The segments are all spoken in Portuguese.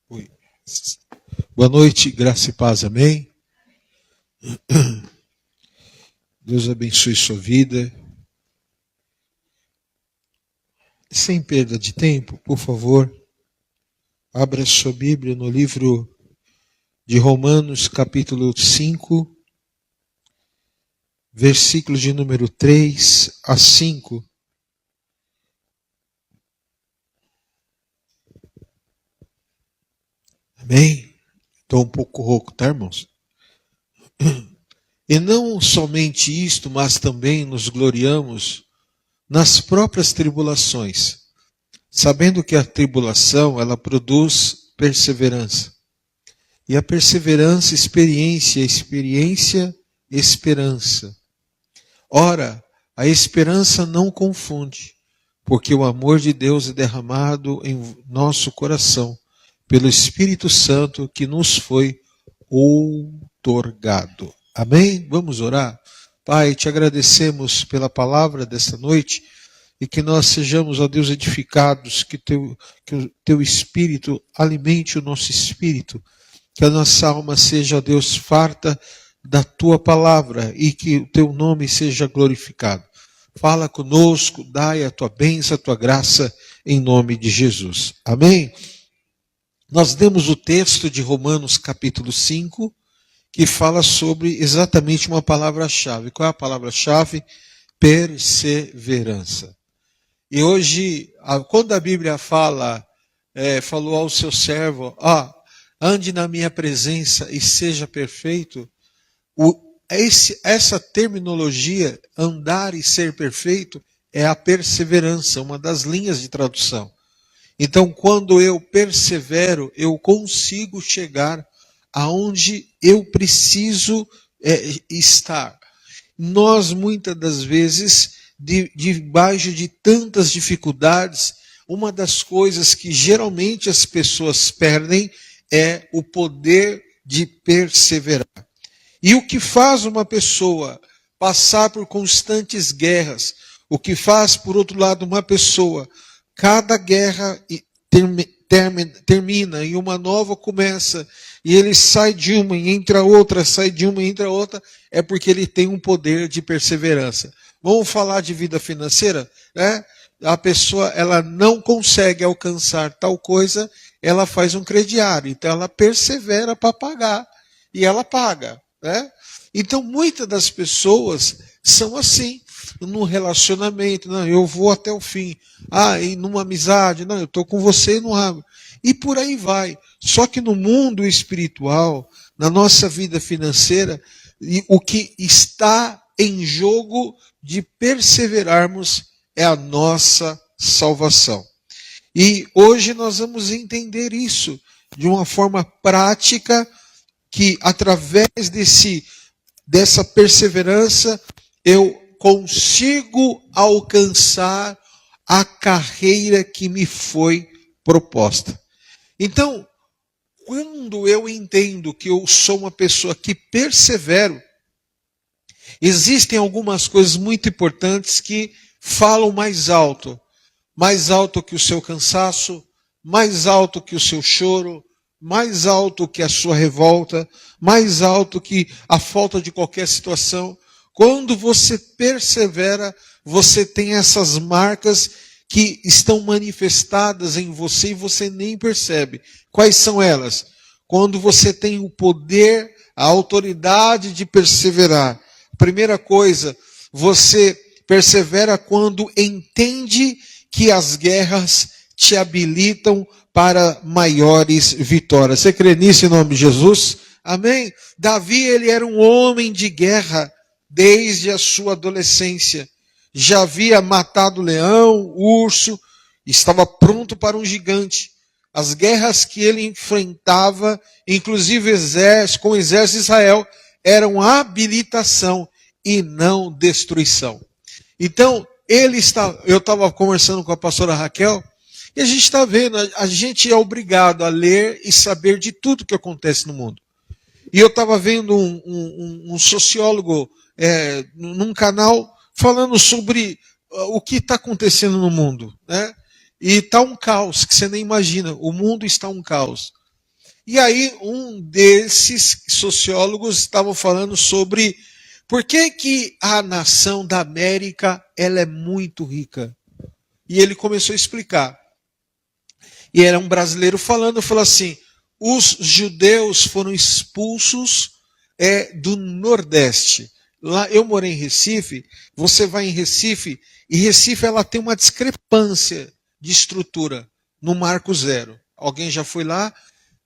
Oi. Boa noite, graça e paz, amém? Deus abençoe sua vida. Sem perda de tempo, por favor, abra sua Bíblia no livro de Romanos, capítulo 5, versículos de número 3 a 5. Amém? Estou um pouco rouco, tá, irmãos? E não somente isto, mas também nos gloriamos nas próprias tribulações, sabendo que a tribulação, ela produz perseverança. E a perseverança, experiência, experiência, esperança. Ora, a esperança não confunde, porque o amor de Deus é derramado em nosso coração, pelo Espírito Santo que nos foi outorgado. Amém? Vamos orar? Pai, te agradecemos pela palavra desta noite e que nós sejamos, ó Deus, edificados, que o teu Espírito alimente o nosso espírito, que a nossa alma seja, ó Deus, farta da tua palavra e que o teu nome seja glorificado. Fala conosco, dai a tua bênção, a tua graça, em nome de Jesus. Amém? Nós demos o texto de Romanos capítulo 5, que fala sobre exatamente uma palavra-chave. Qual é a palavra-chave? Perseverança. E hoje, quando a Bíblia falou ao seu servo, ande na minha presença e seja perfeito, essa terminologia, andar e ser perfeito, é a perseverança, uma das linhas de tradução. Então, quando eu persevero, eu consigo chegar aonde eu preciso estar. Nós, muitas das vezes, debaixo de tantas dificuldades, uma das coisas que geralmente as pessoas perdem é o poder de perseverar. E o que faz uma pessoa passar por constantes guerras, o que faz, por outro lado, uma pessoa, cada guerra termina e uma nova começa, e ele sai de uma e entra outra, sai de uma e entra outra, é porque ele tem um poder de perseverança. Vamos falar de vida financeira? A pessoa ela não consegue alcançar tal coisa, ela faz um crediário, então ela persevera para pagar, e ela paga. Então, muitas das pessoas são assim, no relacionamento, não, eu vou até o fim, e numa amizade, não, eu estou com você e não abro, e por aí vai. Só que no mundo espiritual, na nossa vida financeira, o que está em jogo de perseverarmos é a nossa salvação. E hoje nós vamos entender isso de uma forma prática, que através dessa perseverança eu consigo alcançar a carreira que me foi proposta. Então, quando eu entendo que eu sou uma pessoa que persevero, existem algumas coisas muito importantes que falam mais alto que o seu cansaço, mais alto que o seu choro, mais alto que a sua revolta, mais alto que a falta de qualquer situação. Quando você persevera, você tem essas marcas que estão manifestadas em você e você nem percebe. Quais são elas? Quando você tem o poder, a autoridade de perseverar. Primeira coisa, você persevera quando entende que as guerras te habilitam para maiores vitórias. Você crê nisso em nome de Jesus? Amém? Davi, ele era um homem de guerra desde a sua adolescência. Já havia matado leão, urso, estava pronto para um gigante. As guerras que ele enfrentava, inclusive com o exército de Israel, eram habilitação e não destruição. Então, eu estava conversando com a pastora Raquel, e a gente está vendo, a gente é obrigado a ler e saber de tudo que acontece no mundo. E eu estava vendo um sociólogo num canal falando sobre o que está acontecendo no mundo. E está um caos, que você nem imagina. O mundo está um caos. E aí um desses sociólogos estava falando sobre por que a nação da América ela é muito rica. E ele começou a explicar. E era um brasileiro falando assim, os judeus foram expulsos do Nordeste. Lá eu morei em Recife, você vai em Recife, e Recife ela tem uma discrepância de estrutura no Marco Zero. Alguém já foi lá?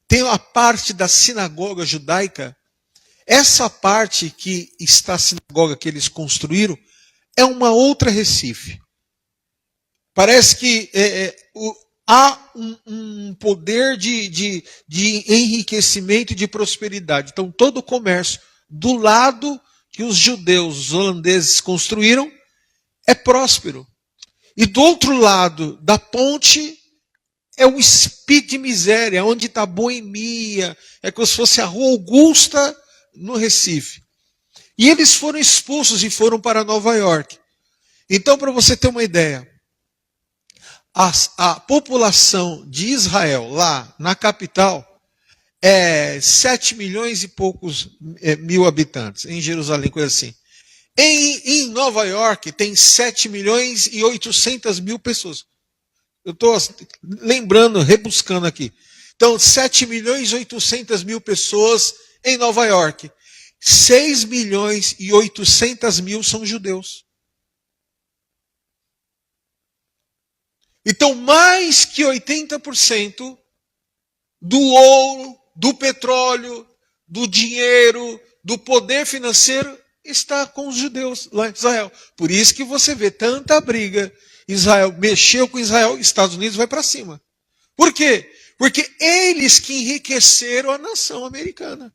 Tem a parte da sinagoga judaica. Essa parte que está a sinagoga que eles construíram é uma outra Recife. Parece que há um poder de enriquecimento e de prosperidade. Então, todo o comércio do lado que os judeus, os holandeses construíram, é próspero. E do outro lado da ponte é o espírito de miséria, onde está a boemia, é como se fosse a Rua Augusta no Recife. E eles foram expulsos e foram para Nova York. Então, para você ter uma ideia, a população de Israel, lá na capital, é 7 milhões e poucos mil habitantes, em Jerusalém, coisa assim. Em Nova York tem 7 milhões e 800 mil pessoas. Eu estou lembrando, rebuscando aqui. Então, 7 milhões e 800 mil pessoas em Nova York. 6 milhões e 800 mil são judeus. Então, mais que 80% do ouro, do petróleo, do dinheiro, do poder financeiro está com os judeus lá em Israel. Por isso que você vê tanta briga. Israel mexeu com Israel, Estados Unidos vai para cima. Por quê? Porque eles que enriqueceram a nação americana.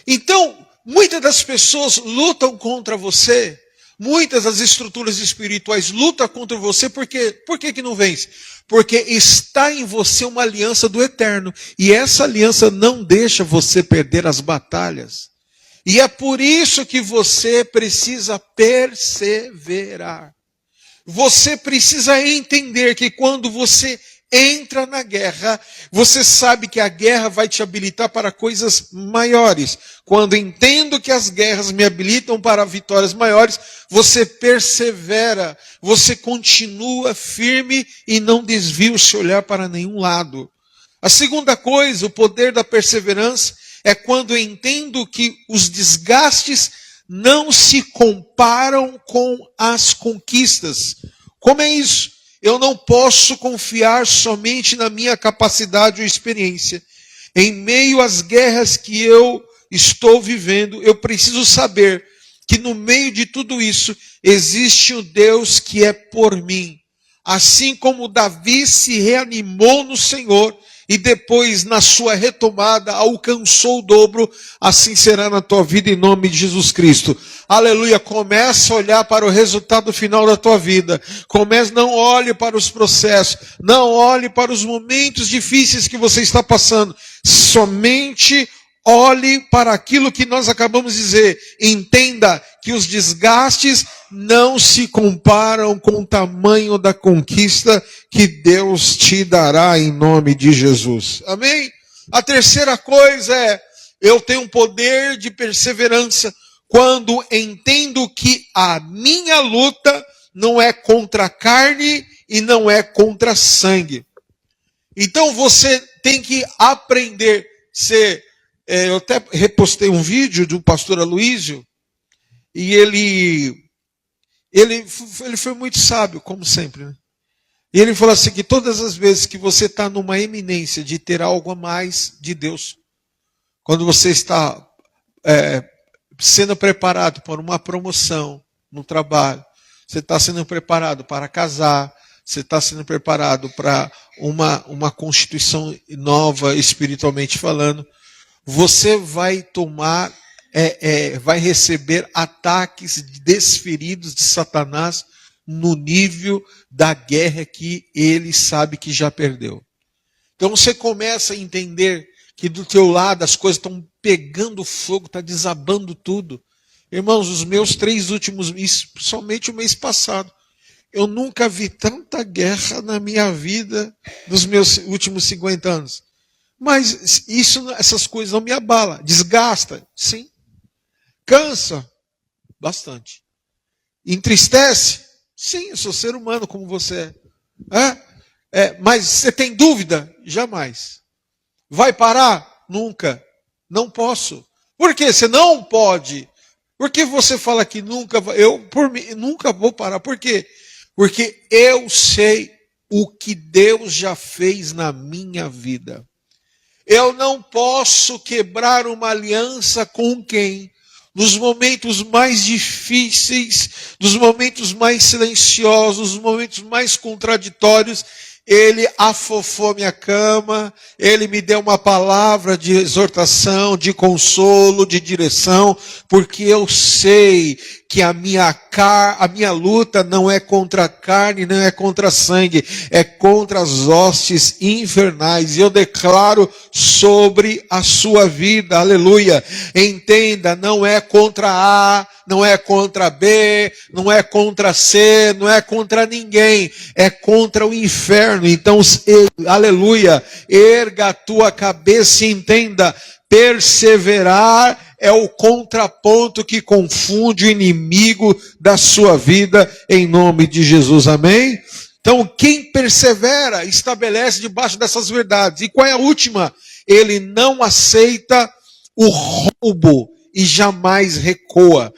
Então, muitas das pessoas lutam contra você, muitas das estruturas espirituais lutam contra você, por que não vence? Porque está em você uma aliança do eterno, e essa aliança não deixa você perder as batalhas. E é por isso que você precisa perseverar. Você precisa entender que quando você entra na guerra, você sabe que a guerra vai te habilitar para coisas maiores. Quando entendo que as guerras me habilitam para vitórias maiores, você persevera, você continua firme e não desvia o seu olhar para nenhum lado. A segunda coisa, o poder da perseverança, é quando eu entendo que os desgastes não se comparam com as conquistas. Como é isso? Eu não posso confiar somente na minha capacidade ou experiência. Em meio às guerras que eu estou vivendo, eu preciso saber que no meio de tudo isso existe um Deus que é por mim. Assim como Davi se reanimou no Senhor e depois, na sua retomada, alcançou o dobro, assim será na tua vida em nome de Jesus Cristo. Aleluia, começa a olhar para o resultado final da tua vida. Não olhe para os processos, não olhe para os momentos difíceis que você está passando. Somente olhe para aquilo que nós acabamos de dizer. Entenda que os desgastes não se comparam com o tamanho da conquista que Deus te dará em nome de Jesus. Amém? A terceira coisa é, eu tenho um poder de perseverança quando entendo que a minha luta não é contra a carne e não é contra sangue. Então você tem que aprender a ser... eu até repostei um vídeo do pastor Aloísio, e ele foi muito sábio, como sempre, né? E ele falou assim, que todas as vezes que você está numa eminência de ter algo a mais de Deus, quando você está sendo preparado para uma promoção no trabalho, você está sendo preparado para casar, você está sendo preparado para uma constituição nova, espiritualmente falando, você vai tomar, vai receber ataques desferidos de Satanás no nível da guerra que ele sabe que já perdeu. Então você começa a entender que do teu lado as coisas estão pegando fogo, está desabando tudo. Irmãos, os meus 3 últimos meses, somente o mês passado, eu nunca vi tanta guerra na minha vida nos meus últimos 50 anos. Mas essas coisas não me abalam. Desgasta? Sim. Cansa? Bastante. Entristece? Sim, eu sou ser humano como você é. Mas você tem dúvida? Jamais. Vai parar? Nunca. Não posso. Por quê? Você não pode. Por que você fala que nunca vai? Eu, por mim, nunca vou parar. Por quê? Porque eu sei o que Deus já fez na minha vida. Eu não posso quebrar uma aliança com quem? Nos momentos mais difíceis, nos momentos mais silenciosos, nos momentos mais contraditórios, ele afofou minha cama, ele me deu uma palavra de exortação, de consolo, de direção, porque eu sei que a minha luta não é contra a carne, não é contra sangue, é contra as hostes infernais. E eu declaro sobre a sua vida, aleluia. Entenda, não é contra A, não é contra B, não é contra C, não é contra ninguém, é contra o inferno. Então, aleluia, erga a tua cabeça e entenda, perseverar é o contraponto que confunde o inimigo da sua vida, em nome de Jesus, amém? Então, quem persevera, estabelece debaixo dessas verdades. E qual é a última? Ele não aceita o roubo e jamais recua.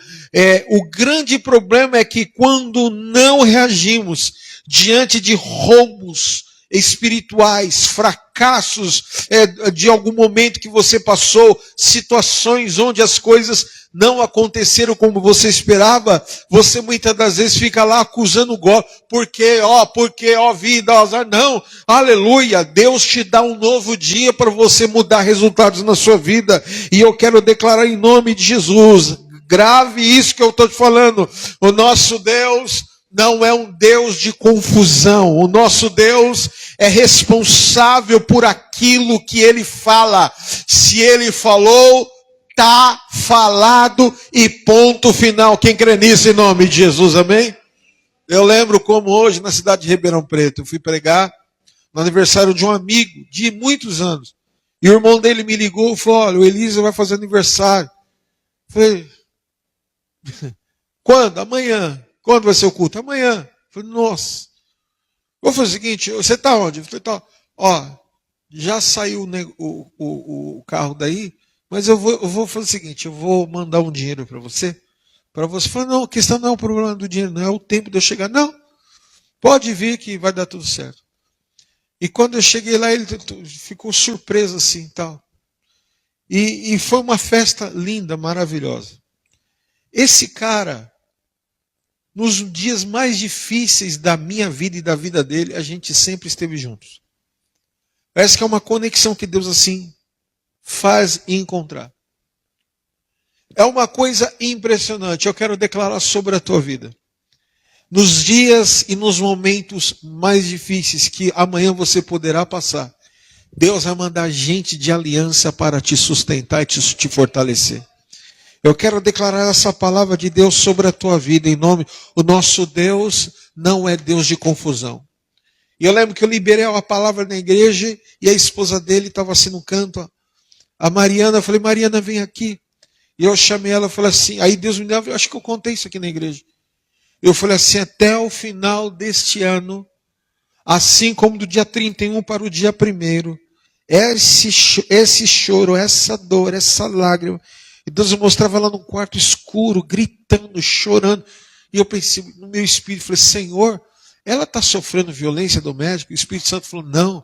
O grande problema é que quando não reagimos diante de roubos espirituais, fracassos de algum momento que você passou, situações onde as coisas não aconteceram como você esperava, você muitas das vezes fica lá acusando o golpe, porque, vida, não, aleluia, Deus te dá um novo dia para você mudar resultados na sua vida, e eu quero declarar em nome de Jesus, grave isso que eu estou te falando, o nosso Deus não é um Deus de confusão. O nosso Deus é responsável por aquilo que Ele fala. Se Ele falou, está falado e ponto final. Quem crê nisso em nome de Jesus, amém? Eu lembro como hoje na cidade de Ribeirão Preto, eu fui pregar no aniversário de um amigo de muitos anos. E o irmão dele me ligou e falou, olha, o Elisa vai fazer aniversário. Eu falei, quando? Amanhã. Quando vai ser o culto? Amanhã. Eu falei, nossa. Vou fazer o seguinte, você está onde? Eu falei, tá. Já saiu o carro daí, mas eu vou fazer o seguinte, eu vou mandar um dinheiro para você. Para você falar, não, a questão não é o problema do dinheiro, não é o tempo de eu chegar. Não, pode vir que vai dar tudo certo. E quando eu cheguei lá, ele ficou surpreso assim, tal. E foi uma festa linda, maravilhosa. Esse cara, nos dias mais difíceis da minha vida e da vida dele, a gente sempre esteve juntos. Parece que é uma conexão que Deus assim faz encontrar. É uma coisa impressionante. Eu quero declarar sobre a tua vida. Nos dias e nos momentos mais difíceis que amanhã você poderá passar, Deus vai mandar gente de aliança para te sustentar e te fortalecer. Eu quero declarar essa palavra de Deus sobre a tua vida em nome. O nosso Deus não é Deus de confusão. E eu lembro que eu liberei uma palavra na igreja e a esposa dele estava assim no canto. A Mariana, eu falei, Mariana, vem aqui. E eu chamei ela e falei assim, aí Deus me deu, eu acho que eu contei isso aqui na igreja. Eu falei assim, até o final deste ano, assim como do dia 31 para o dia 1º, esse choro, essa dor, essa lágrima, e Deus me mostrava lá no quarto escuro, gritando, chorando. E eu pensei no meu espírito, falei, Senhor, ela está sofrendo violência doméstica? O Espírito Santo falou, não.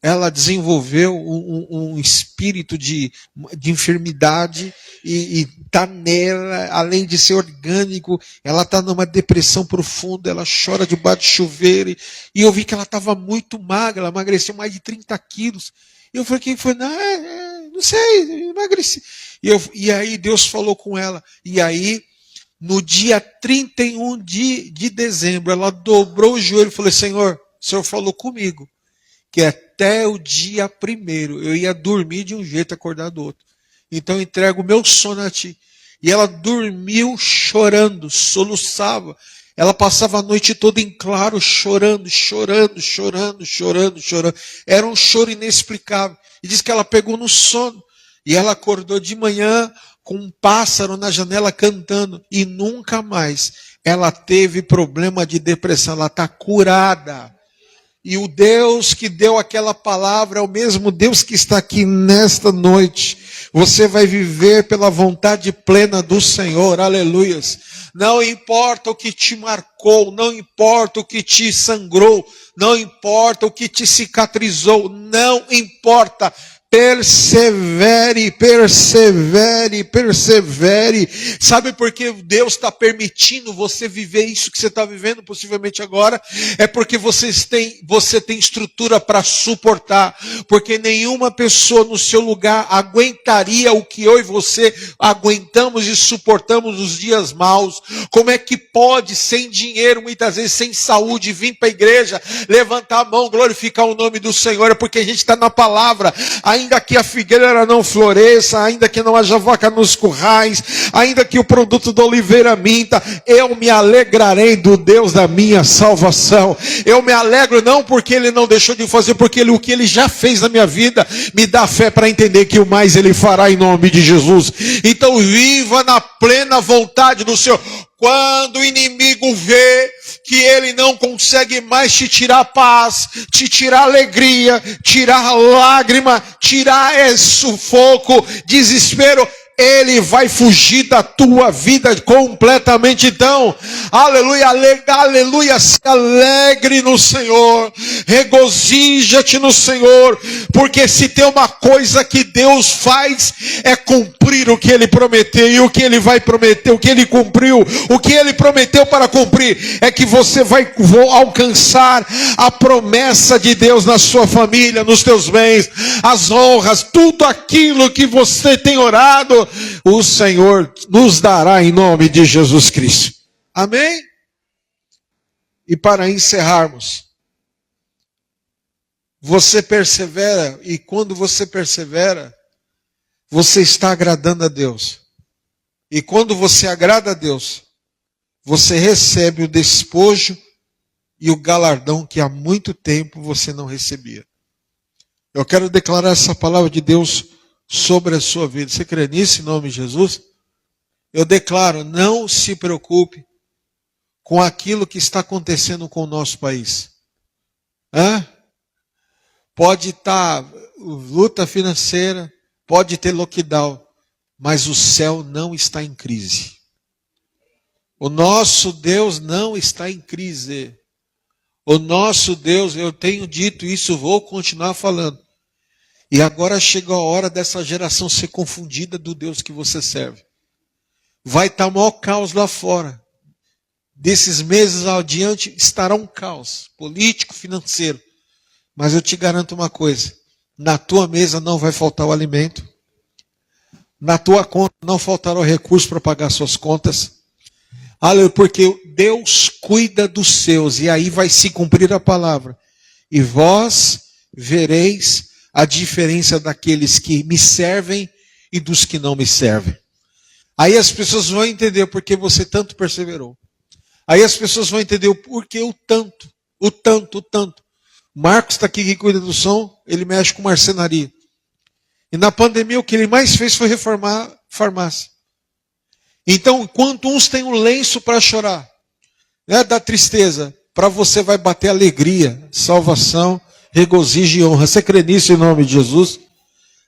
Ela desenvolveu um espírito de enfermidade e está nela, além de ser orgânico, ela está numa depressão profunda, ela chora debaixo de chuveiro. E eu vi que ela estava muito magra, ela emagreceu mais de 30 quilos. E eu falei, quem foi? Não sei, emagreci. E aí Deus falou com ela. E aí, no dia 31 de dezembro, ela dobrou o joelho e falou, Senhor, o Senhor falou comigo que até o dia 1º eu ia dormir de um jeito e acordar do outro. Então eu entrego o meu sono a ti. E ela dormiu chorando, soluçava. Ela passava a noite toda em claro, chorando, chorando, chorando, chorando, chorando. Era um choro inexplicável. E diz que ela pegou no sono. E ela acordou de manhã com um pássaro na janela cantando. E nunca mais ela teve problema de depressão. Ela está curada. E o Deus que deu aquela palavra é o mesmo Deus que está aqui nesta noite. Você vai viver pela vontade plena do Senhor, aleluias. Não importa o que te marcou, não importa o que te sangrou, não importa o que te cicatrizou, não importa. Persevere, persevere, persevere. Sabe por que Deus está permitindo você viver isso que você está vivendo possivelmente agora? É porque você tem estrutura para suportar. Porque nenhuma pessoa no seu lugar aguentaria o que eu e você aguentamos e suportamos nos dias maus. Como é que pode, sem dinheiro, muitas vezes sem saúde, vir para a igreja, levantar a mão, glorificar o nome do Senhor? É porque a gente está na palavra. Ainda que a figueira não floresça, ainda que não haja vaca nos currais, ainda que o produto da oliveira minta, eu me alegrarei do Deus da minha salvação. Eu me alegro não porque Ele não deixou de fazer, porque o que Ele já fez na minha vida me dá fé para entender que o mais Ele fará em nome de Jesus. Então viva na plena vontade do Senhor. Quando o inimigo vê que ele não consegue mais te tirar paz, te tirar alegria, tirar lágrima, tirar sufoco, desespero, ele vai fugir da tua vida completamente. Então, aleluia, aleluia, se alegre no Senhor, regozija-te no Senhor, porque se tem uma coisa que Deus faz, é cumprir o que Ele prometeu, e o que Ele vai prometer, o que Ele cumpriu, o que Ele prometeu para cumprir, é que você vai alcançar a promessa de Deus na sua família, nos teus bens, as honras, tudo aquilo que você tem orado, o Senhor nos dará em nome de Jesus Cristo. Amém? E para encerrarmos, você persevera, e quando você persevera, você está agradando a Deus. E quando você agrada a Deus, você recebe o despojo e o galardão que há muito tempo você não recebia. Eu quero declarar essa palavra de Deus sobre a sua vida. Você crê nisso em nome de Jesus? Eu declaro, não se preocupe com aquilo que está acontecendo com o nosso país. Pode estar luta financeira, pode ter lockdown, mas o céu não está em crise. O nosso Deus não está em crise. O nosso Deus, eu tenho dito isso, vou continuar falando. E agora chegou a hora dessa geração ser confundida do Deus que você serve. Vai estar o maior caos lá fora. Desses meses adiante estará um caos político, financeiro. Mas eu te garanto uma coisa. Na tua mesa não vai faltar o alimento. Na tua conta não faltará o recurso para pagar suas contas. Aleluia, porque Deus cuida dos seus. E aí vai se cumprir a palavra. E vós vereis a diferença daqueles que me servem e dos que não me servem. Aí as pessoas vão entender por que você tanto perseverou. Aí as pessoas vão entender o porquê o tanto. Marcos está aqui que cuida do som, ele mexe com marcenaria. E na pandemia o que ele mais fez foi reformar a farmácia. Então, enquanto uns têm um lenço para chorar, da tristeza, para você vai bater alegria, salvação, regozijo e honra. Você crê nisso em nome de Jesus?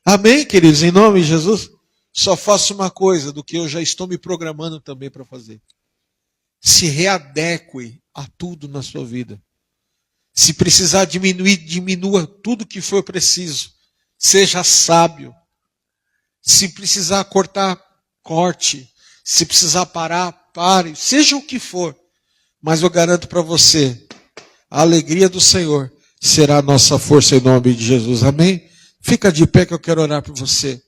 Amém, queridos, em nome de Jesus? Só faço uma coisa do que eu já estou me programando também para fazer. Se readeque a tudo na sua vida. Se precisar diminuir, diminua tudo que for preciso. Seja sábio. Se precisar cortar, corte. Se precisar parar, pare. Seja o que for. Mas eu garanto para você, a alegria do Senhor será a nossa força em nome de Jesus. Amém? Fica de pé que eu quero orar por você.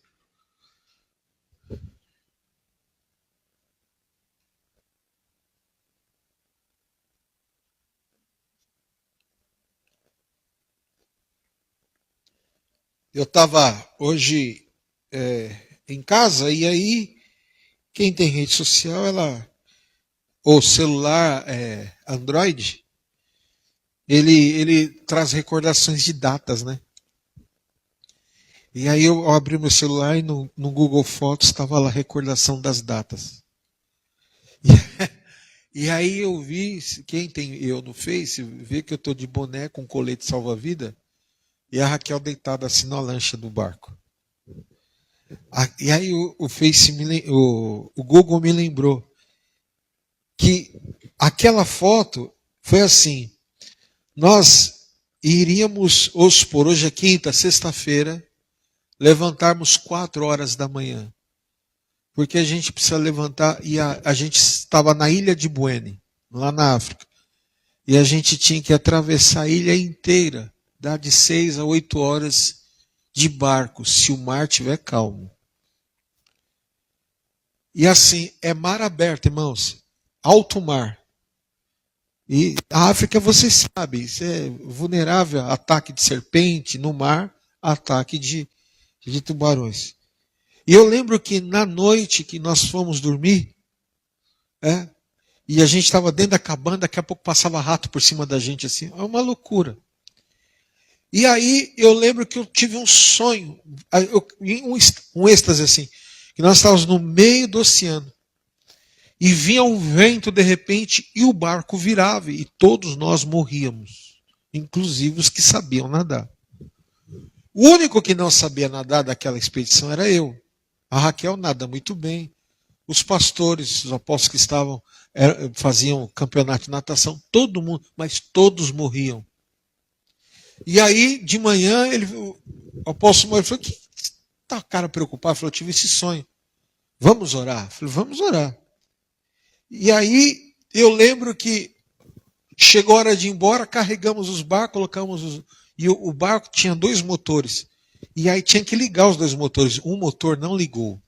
Eu estava hoje em casa e aí quem tem rede social, ela o celular Android, ele traz recordações de datas, né? E aí eu abri meu celular e no Google Fotos estava lá a recordação das datas. E aí eu vi, quem tem eu no Face, vê que eu estou de boné com colete salva-vida e a Raquel deitada assim na lancha do barco. E aí o Face o Google me lembrou que aquela foto foi assim, nós iríamos, vamos supor, hoje é quinta, sexta-feira, levantarmos 4 horas da manhã. Porque a gente precisa levantar, e a gente estava na ilha de Buene, lá na África, e a gente tinha que atravessar a ilha inteira, dá de 6 a 8 horas de barco, se o mar estiver calmo. E assim, é mar aberto, irmãos, alto mar. E a África, vocês sabem, isso é vulnerável a ataque de serpente no mar, ataque de tubarões. E eu lembro que na noite que nós fomos dormir, e a gente estava dentro da cabana, daqui a pouco passava rato por cima da gente, assim, é uma loucura. E aí eu lembro que eu tive um sonho, um êxtase assim, que nós estávamos no meio do oceano, e vinha um vento de repente, e o barco virava, e todos nós morríamos, inclusive os que sabiam nadar. O único que não sabia nadar daquela expedição era eu. A Raquel nada muito bem. Os pastores, os apóstolos que estavam, faziam campeonato de natação, todo mundo, mas todos morriam. E aí, de manhã, o apóstolo Moisés falou, que tá cara preocupado? Ele falou, eu tive esse sonho. Vamos orar? Eu falei, vamos orar. E aí, eu lembro que chegou a hora de ir embora, carregamos os barcos, colocamos e o barco tinha 2 motores. E aí tinha que ligar os 2 motores. Um motor não ligou.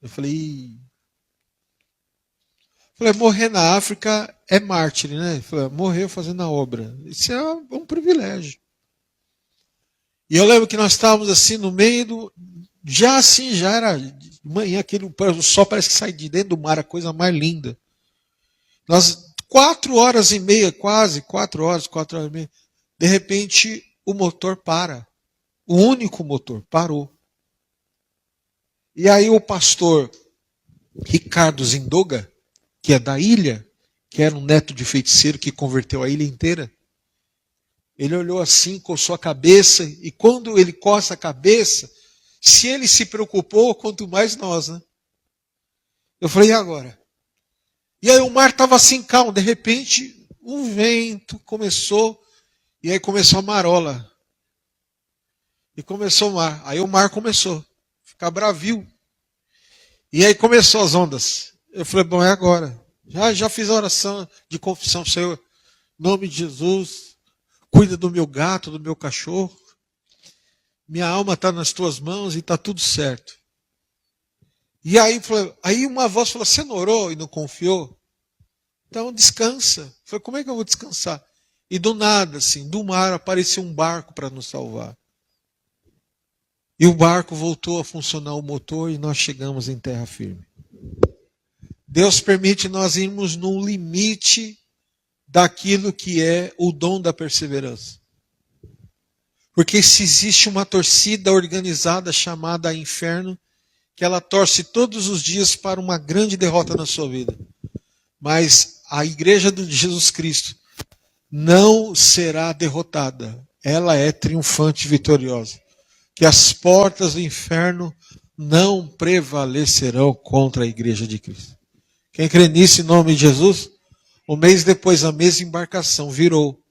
Eu falei, morrer na África é mártir, né? Falei, morreu fazendo a obra. Isso é um privilégio. E eu lembro que nós estávamos assim no meio do. Já era de manhã, o sol parece que sai de dentro do mar, a coisa mais linda. Nós, 4h30, quase, 4h30. De repente, o motor para. O único motor parou. E aí o pastor Ricardo Zindoga, que é da ilha, que era um neto de feiticeiro que converteu a ilha inteira, ele olhou assim, coçou a cabeça, e quando ele coça a cabeça, se ele se preocupou, quanto mais nós, né? Eu falei, e agora? E aí o mar estava assim calmo, de repente, um vento começou, e aí começou a marola. E começou o mar. Aí o mar começou a ficar bravio. E aí começou as ondas. Eu falei, bom, é agora. Já fiz a oração de confissão, Senhor, em nome de Jesus, cuida do meu gato, do meu cachorro. Minha alma está nas tuas mãos e está tudo certo. E aí uma voz falou, você não orou e não confiou? Então descansa. Eu falei, como é que eu vou descansar? E do nada, assim, do mar apareceu um barco para nos salvar. E o barco voltou a funcionar o motor e nós chegamos em terra firme. Deus permite nós irmos no limite daquilo que é o dom da perseverança. Porque se existe uma torcida organizada chamada inferno, que ela torce todos os dias para uma grande derrota na sua vida. Mas a igreja de Jesus Cristo não será derrotada. Ela é triunfante e vitoriosa. Que as portas do inferno não prevalecerão contra a igreja de Cristo. Quem crê nisso em nome de Jesus? Um mês depois a mesma embarcação virou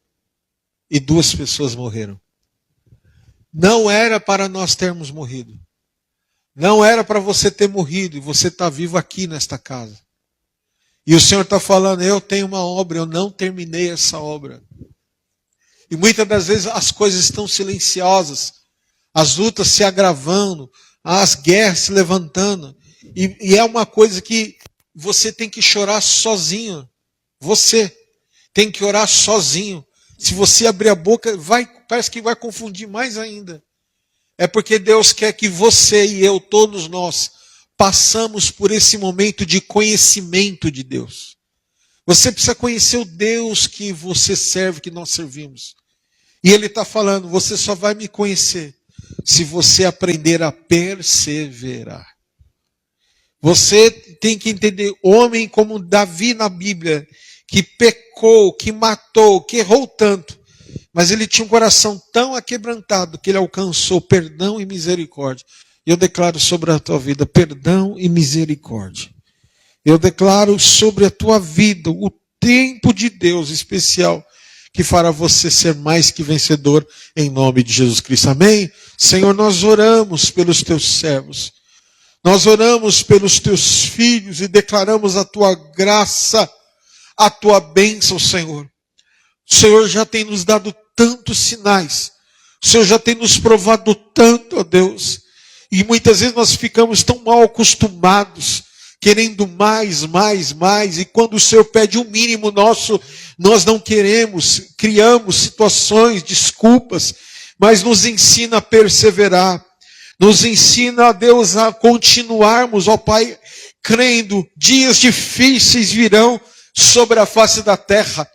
e 2 pessoas morreram. Não era para nós termos morrido. Não era para você ter morrido e você está vivo aqui nesta casa. E o Senhor está falando, eu tenho uma obra, eu não terminei essa obra. E muitas das vezes as coisas estão silenciosas. As lutas se agravando, as guerras se levantando. E é uma coisa que você tem que chorar sozinho. Você tem que orar sozinho. Se você abrir a boca, parece que vai confundir mais ainda. É porque Deus quer que você e eu, todos nós, passamos por esse momento de conhecimento de Deus. Você precisa conhecer o Deus que você serve, que nós servimos. E Ele está falando, você só vai me conhecer se você aprender a perseverar. Você tem que entender homem como Davi na Bíblia, que pecou, que matou, que errou tanto. Mas ele tinha um coração tão aquebrantado que ele alcançou perdão e misericórdia. E eu declaro sobre a tua vida perdão e misericórdia. Eu declaro sobre a tua vida o tempo de Deus especial que fará você ser mais que vencedor em nome de Jesus Cristo. Amém? Senhor, nós oramos pelos teus servos. Nós oramos pelos teus filhos e declaramos a tua graça, a tua bênção, Senhor. O Senhor já tem nos dado tantos sinais. O Senhor já tem nos provado tanto, ó Deus. E muitas vezes nós ficamos tão mal acostumados, querendo mais. E quando o Senhor pede um mínimo nosso, nós não queremos, criamos situações, desculpas, mas nos ensina a perseverar. Nos ensina, ó Deus, a continuarmos, ó Pai, crendo, dias difíceis virão sobre a face da terra.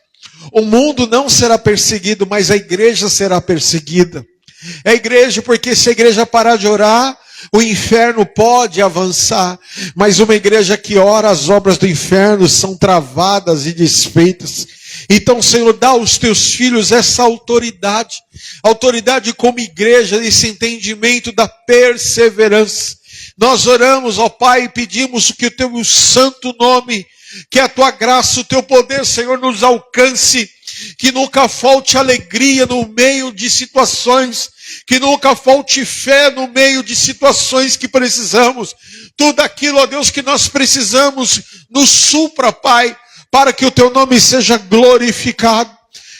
O mundo não será perseguido, mas a igreja será perseguida. É a igreja, porque se a igreja parar de orar, o inferno pode avançar, mas uma igreja que ora, as obras do inferno são travadas e desfeitas. Então, Senhor, dá aos teus filhos essa autoridade como igreja, esse entendimento da perseverança. Nós oramos, ó Pai, e pedimos que o teu santo nome, que a tua graça, o teu poder, Senhor, nos alcance, que nunca falte alegria no meio de situações, que nunca falte fé no meio de situações que precisamos. Tudo aquilo, ó Deus, que nós precisamos, nos supra, Pai, para que o teu nome seja glorificado,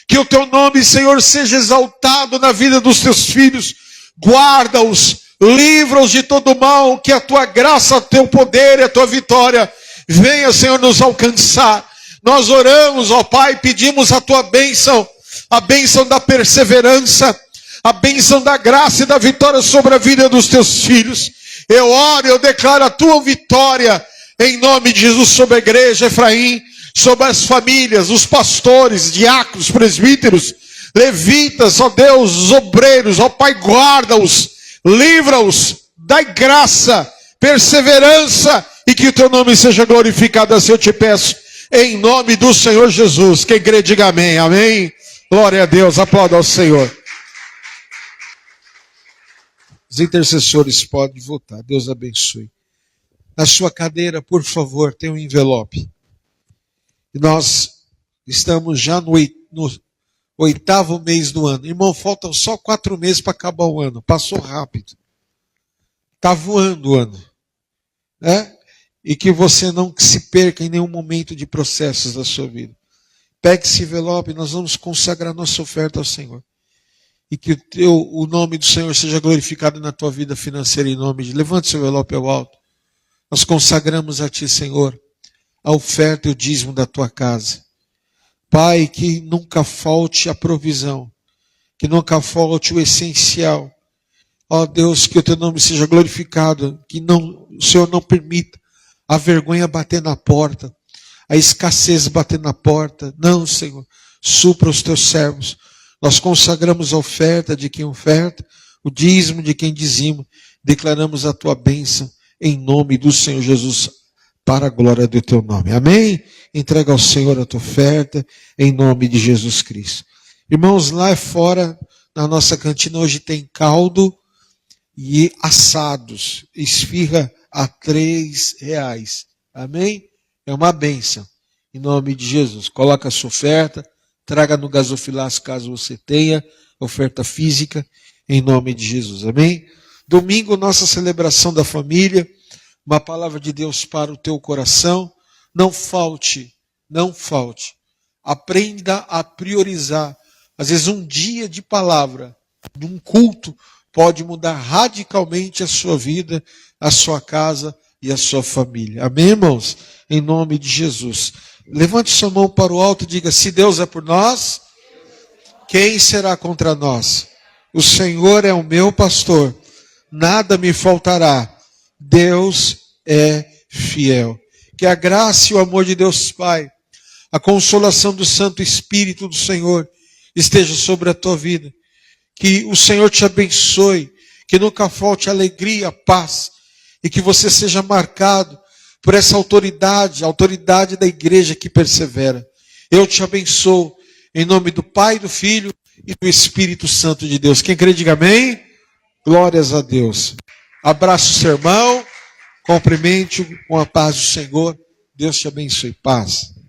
que o teu nome, Senhor, seja exaltado na vida dos teus filhos. Guarda-os, livra-os de todo mal, que a tua graça, o teu poder e a tua vitória venha, Senhor, nos alcançar. Nós oramos, ó Pai, pedimos a tua bênção, a bênção da perseverança, a bênção da graça e da vitória sobre a vida dos teus filhos. Eu oro, eu declaro a tua vitória, em nome de Jesus, sobre a igreja Efraim, sobre as famílias, os pastores, diáconos, presbíteros, levitas, ó Deus, os obreiros, ó Pai, guarda-os, livra-os, dai graça, perseverança, e que o teu nome seja glorificado, assim eu te peço, em nome do Senhor Jesus. Quem crê, diga amém, amém. Glória a Deus, aplauda ao Senhor. Os intercessores podem votar, Deus abençoe. Na sua cadeira, por favor, tem um envelope. E nós estamos já no 8º mês do ano. Irmão, faltam só 4 meses para acabar o ano. Passou rápido. Está voando o ano. Né? E que você não se perca em nenhum momento de processos da sua vida. Pegue esse envelope, nós vamos consagrar nossa oferta ao Senhor. E que o nome do Senhor seja glorificado na tua vida financeira em nome de... Levante seu envelope ao alto. Nós consagramos a ti, Senhor, a oferta e o dízimo da tua casa. Pai, que nunca falte a provisão, que nunca falte o essencial. Ó Deus, que o teu nome seja glorificado, que o Senhor não permita a vergonha bater na porta, a escassez bater na porta. Não, Senhor, supra os teus servos. Nós consagramos a oferta de quem oferta, o dízimo de quem dizima. Declaramos a tua bênção em nome do Senhor Jesus, para a glória do teu nome. Amém? Entrega ao Senhor a tua oferta, em nome de Jesus Cristo. Irmãos, lá fora, na nossa cantina, hoje tem caldo e assados. Esfirra a R$3. Amém? É uma bênção. Em nome de Jesus. Coloca a sua oferta, traga no gasofilaço caso você tenha, oferta física, em nome de Jesus. Amém? Domingo, nossa celebração da família. Uma palavra de Deus para o teu coração. Não falte. Aprenda a priorizar. Às vezes um dia de palavra, de um culto, pode mudar radicalmente a sua vida, a sua casa e a sua família. Amém, irmãos? Em nome de Jesus. Levante sua mão para o alto e diga, se Deus é por nós, quem será contra nós? O Senhor é o meu pastor, nada me faltará. Deus é fiel. Que a graça e o amor de Deus Pai, a consolação do Santo Espírito do Senhor esteja sobre a tua vida. Que o Senhor te abençoe, que nunca falte alegria, paz, e que você seja marcado por essa autoridade, a autoridade da igreja que persevera. Eu te abençoo, em nome do Pai, do Filho e do Espírito Santo de Deus. Quem crê, diga amém. Glórias a Deus. Abraço o seu irmão, cumprimente com a paz do Senhor. Deus te abençoe. Paz.